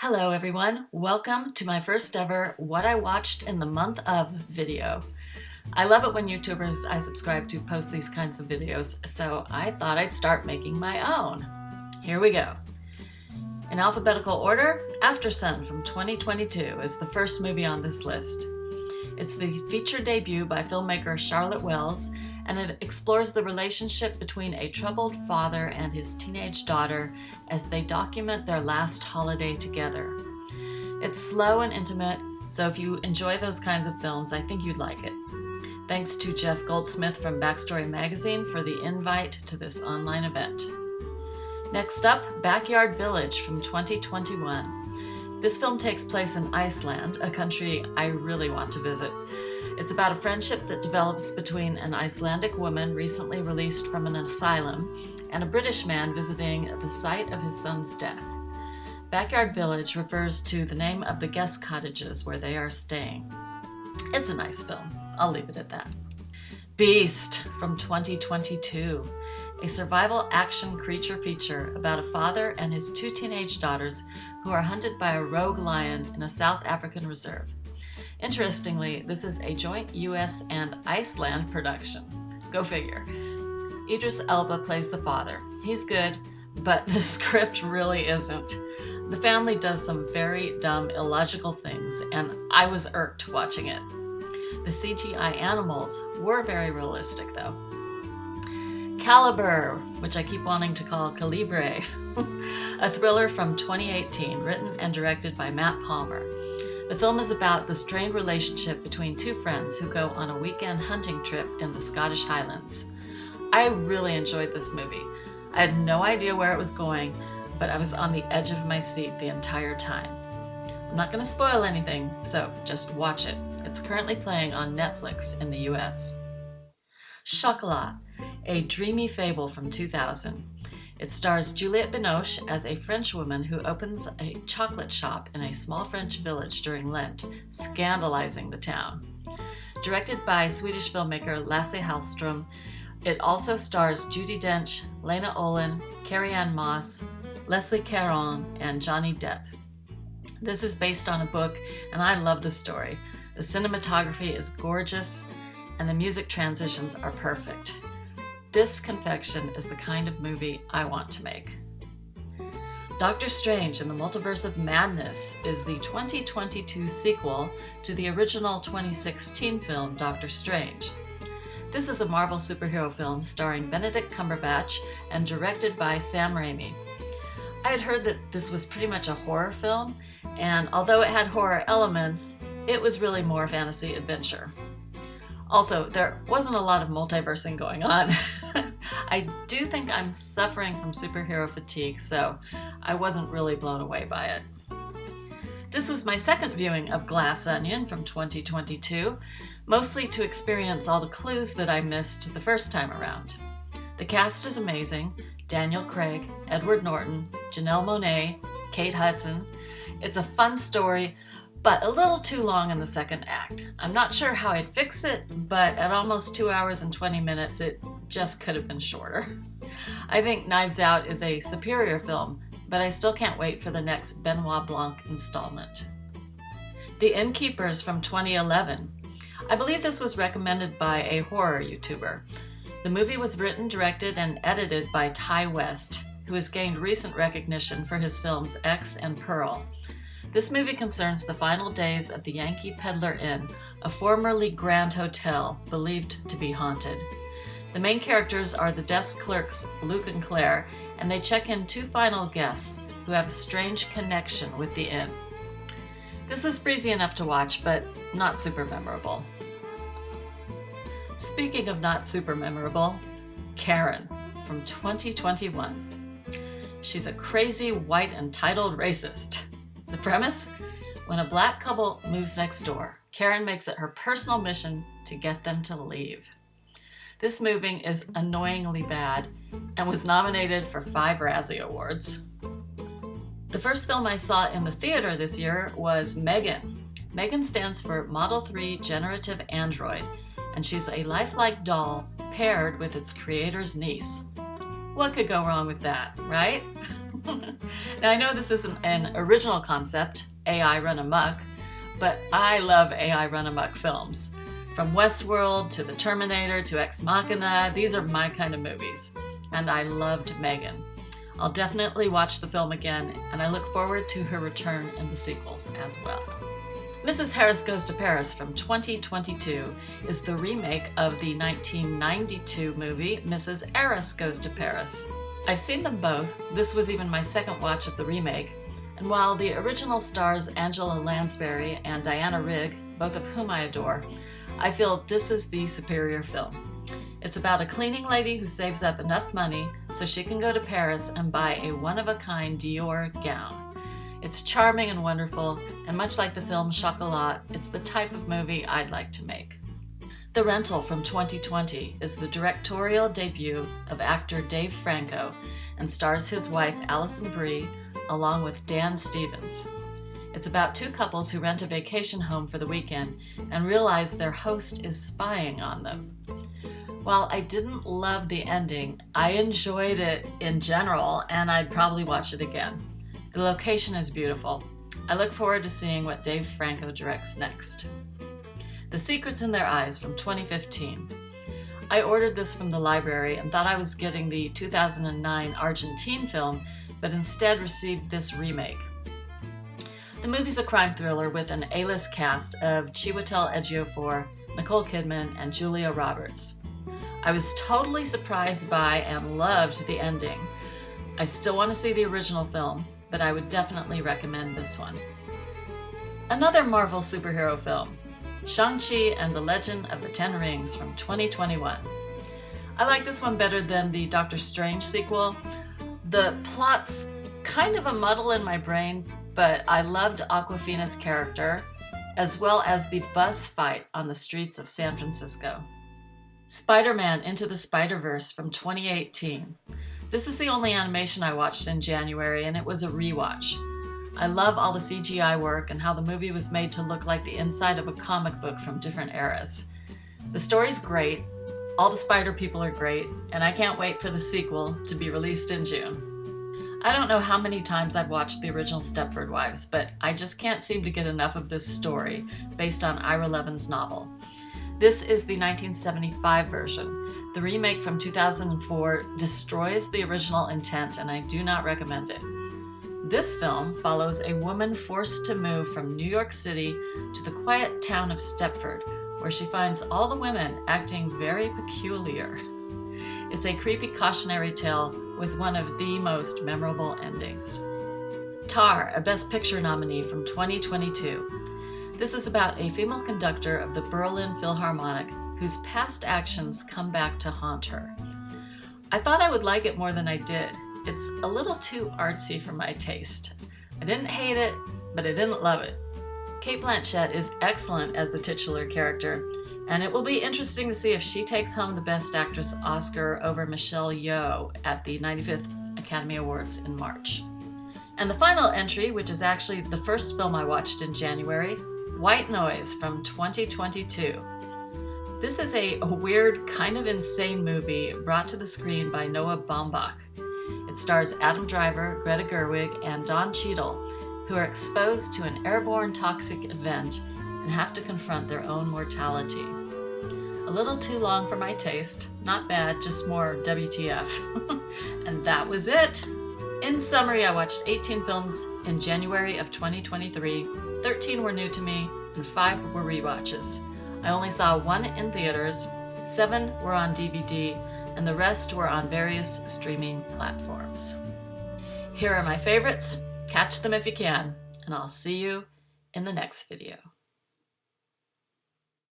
Hello everyone, welcome to my first ever What I Watched in the Month of video. I love it when YouTubers I subscribe to post these kinds of videos, so I thought I'd start making my own. Here we go. In alphabetical order, Aftersun from 2022 is the first movie on this list. It's the feature debut by filmmaker Charlotte Wells, and it explores the relationship between a troubled father and his teenage daughter as they document their last holiday together. It's slow and intimate, so if you enjoy those kinds of films, I think you'd like it. Thanks to Jeff Goldsmith from Backstory Magazine for the invite to this online event. Next up, Backyard Village from 2021. This film takes place in Iceland, a country I really want to visit. It's about a friendship that develops between an Icelandic woman recently released from an asylum and a British man visiting the site of his son's death. Backyard Village refers to the name of the guest cottages where they are staying. It's a nice film. I'll leave it at that. Beast from 2022, a survival action creature feature about a father and his two teenage daughters who are hunted by a rogue lion in a South African reserve. Interestingly, this is a joint US and Iceland production. Go figure. Idris Elba plays the father. He's good, but the script really isn't. The family does some very dumb, illogical things, and I was irked watching it. The CGI animals were very realistic, though. Calibre, which I keep wanting to call Calibre, a thriller from 2018, written and directed by Matt Palmer. The film is about the strained relationship between two friends who go on a weekend hunting trip in the Scottish Highlands. I really enjoyed this movie. I had no idea where it was going, but I was on the edge of my seat the entire time. I'm not going to spoil anything, so just watch it. It's currently playing on Netflix in the US. Chocolat, a dreamy fable from 2000. It stars Juliette Binoche as a French woman who opens a chocolate shop in a small French village during Lent, scandalizing the town. Directed by Swedish filmmaker Lasse Hallström, it also stars Judi Dench, Lena Olin, Carrie-Anne Moss, Leslie Caron, and Johnny Depp. This is based on a book, and I love the story. The cinematography is gorgeous, and the music transitions are perfect. This confection is the kind of movie I want to make. Doctor Strange in the Multiverse of Madness is the 2022 sequel to the original 2016 film Doctor Strange. This is a Marvel superhero film starring Benedict Cumberbatch and directed by Sam Raimi. I had heard that this was pretty much a horror film, and although it had horror elements, it was really more fantasy adventure. Also, there wasn't a lot of multiversing going on. I do think I'm suffering from superhero fatigue, so I wasn't really blown away by it. This was my second viewing of Glass Onion from 2022, mostly to experience all the clues that I missed the first time around. The cast is amazing. Daniel Craig, Edward Norton, Janelle Monáe, Kate Hudson. It's a fun story, but a little too long in the second act. I'm not sure how I'd fix it, but at almost 2 hours and 20 minutes, it just could have been shorter. I think Knives Out is a superior film, but I still can't wait for the next Benoit Blanc installment. The Innkeepers from 2011. I believe this was recommended by a horror YouTuber. The movie was written, directed, and edited by Ty West, who has gained recent recognition for his films X and Pearl. This movie concerns the final days of the Yankee Peddler Inn, a formerly grand hotel believed to be haunted. The main characters are the desk clerks Luke and Claire, and they check in two final guests who have a strange connection with the inn. This was breezy enough to watch, but not super memorable. Speaking of not super memorable, Karen from 2021. She's a crazy, white, entitled racist. The premise? When a black couple moves next door, Karen makes it her personal mission to get them to leave. This movie is annoyingly bad and was nominated for 5 Razzie Awards. The first film I saw in the theater this year was Megan. Megan stands for Model 3 Generative Android, and she's a lifelike doll paired with its creator's niece. What could go wrong with that, right? Now I know this isn't an original concept, AI run amok, but I love AI run amok films. From Westworld to The Terminator to Ex Machina, these are my kind of movies. And I loved Megan. I'll definitely watch the film again, and I look forward to her return in the sequels as well. Mrs. Harris Goes to Paris from 2022 is the remake of the 1992 movie Mrs. Harris Goes to Paris. I've seen them both. This was even my second watch of the remake. And while the original stars Angela Lansbury and Diana Rigg, both of whom I adore, I feel this is the superior film. It's about a cleaning lady who saves up enough money so she can go to Paris and buy a one-of-a-kind Dior gown. It's charming and wonderful, and much like the film Chocolat, it's the type of movie I'd like to make. The Rental from 2020 is the directorial debut of actor Dave Franco and stars his wife Alison Brie along with Dan Stevens. It's about two couples who rent a vacation home for the weekend and realize their host is spying on them. While I didn't love the ending, I enjoyed it in general, and I'd probably watch it again. The location is beautiful. I look forward to seeing what Dave Franco directs next. The Secrets in Their Eyes from 2015. I ordered this from the library and thought I was getting the 2009 Argentine film, but instead received this remake. The movie's a crime thriller with an A-list cast of Chiwetel Ejiofor, Nicole Kidman, and Julia Roberts. I was totally surprised by and loved the ending. I still want to see the original film, but I would definitely recommend this one. Another Marvel superhero film, Shang-Chi and the Legend of the Ten Rings from 2021. I like this one better than the Doctor Strange sequel. The plot's kind of a muddle in my brain, but I loved Awkwafina's character, as well as the bus fight on the streets of San Francisco. Spider-Man Into the Spider-Verse from 2018. This is the only animation I watched in January, and it was a rewatch. I love all the CGI work and how the movie was made to look like the inside of a comic book from different eras. The story's great, all the spider people are great, and I can't wait for the sequel to be released in June. I don't know how many times I've watched the original Stepford Wives, but I just can't seem to get enough of this story based on Ira Levin's novel. This is the 1975 version. The remake from 2004 destroys the original intent, and I do not recommend it. This film follows a woman forced to move from New York City to the quiet town of Stepford, where she finds all the women acting very peculiar. It's a creepy cautionary tale with one of the most memorable endings. Tar, a Best Picture nominee from 2022. This is about a female conductor of the Berlin Philharmonic whose past actions come back to haunt her. I thought I would like it more than I did. It's a little too artsy for my taste. I didn't hate it, but I didn't love it. Cate Blanchett is excellent as the titular character, and it will be interesting to see if she takes home the Best Actress Oscar over Michelle Yeoh at the 95th Academy Awards in March. And the final entry, which is actually the first film I watched in January, White Noise from 2022. This is a weird, kind of insane movie brought to the screen by Noah Baumbach. It stars Adam Driver, Greta Gerwig, and Don Cheadle, who are exposed to an airborne toxic event and have to confront their own mortality. A little too long for my taste. Not bad, just more WTF. And that was it. In summary, I watched 18 films in January of 2023. 13 were new to me, and 5 were rewatches. I only saw 1 in theaters, 7 were on DVD, and the rest were on various streaming platforms. Here are my favorites. Catch them if you can, and I'll see you in the next video.